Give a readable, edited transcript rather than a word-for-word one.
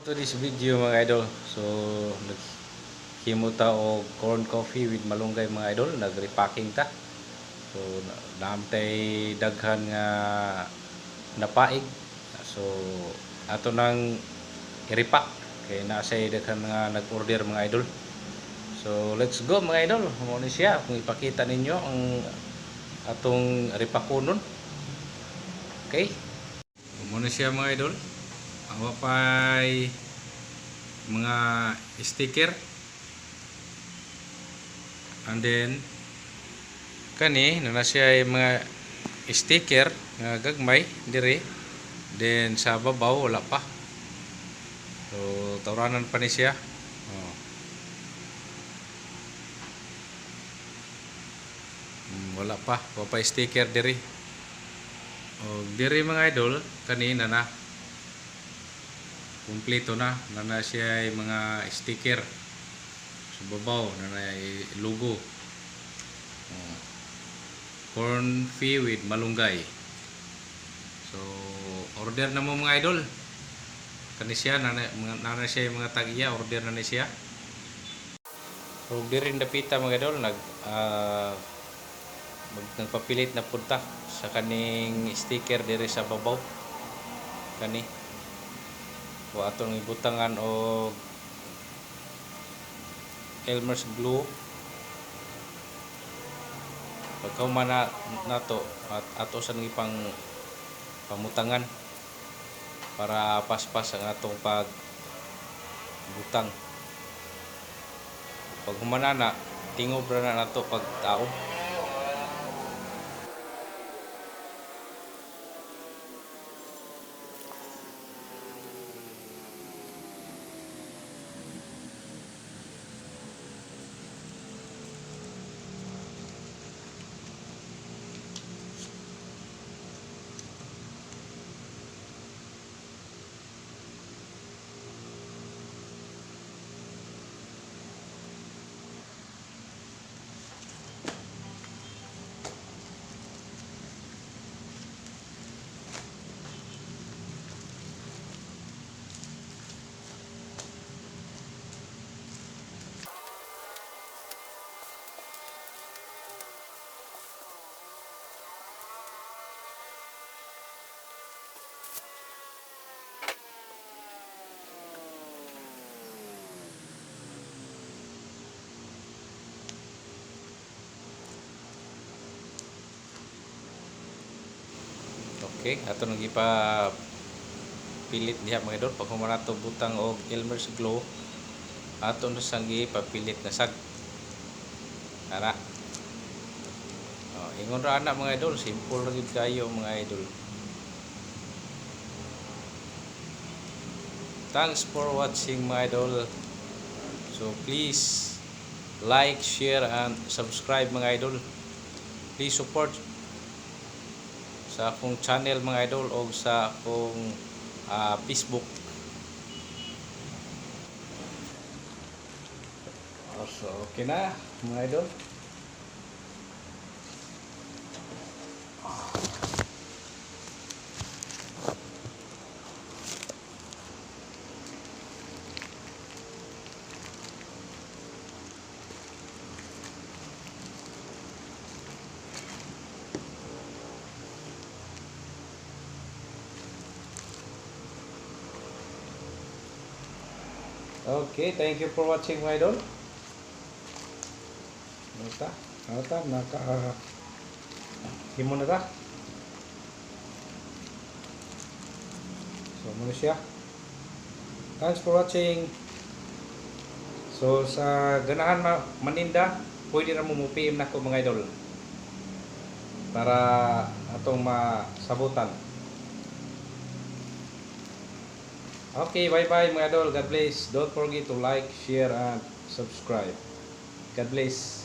To this video mga idol, so himuta og corn coffee with malunggay mga idol, nag-repacking ta. So naamtay daghan nga napaig. So ato nang i-repack kay nasay daghan nga nag-order mga idol. So let's go mga idol. Mo ni siya kung ipakita ninyo ang atong repakunon. Okay? Mo ni siya mga idol. Awa pay mga sticker, and then kani na siya mga sticker nga gagmay dire, then sa babaw wala pa, so tawranan pa ni siya. Wala pa sticker dire. O dire mga idol, kanina na kumpleto na siya ay mga sticker sa babaw, na logo. Corn fee with malunggay. So order na mo mga idol, kani siya na siya yung mga tagiya, order na ni siya. So dirin dapita mga idol, nagpapilit na punta sa kaning sticker dire sa babaw kani. O atong ibutangan og Elmer's glue pagkahuman nato at ato sa ipang pamutangan para paspas ang atong pagbutang. Pag humana na, tingob na nato pag taob. Okay, ato nang ipa pilit diha mga idol. Pag humana to butang og Elmer's glue, ato na sang ipapilit na sag. Ana. Ingon ra ana mga idol, simple ra gid kayo mga idol. Thanks for watching mga idol. So please like, share and subscribe mga idol. Please support sa akong channel mga idol o sa akong Facebook. So okay na mga idol. Okay, thank you for watching mga idol. Himo na ta. So muna siya. Thanks for watching. So sa ganahan maninda, pwede na mo PM na ko mga idol para atong masabutan. Okay, bye-bye mga idol. God bless. Don't forget to like, share, and subscribe. God bless.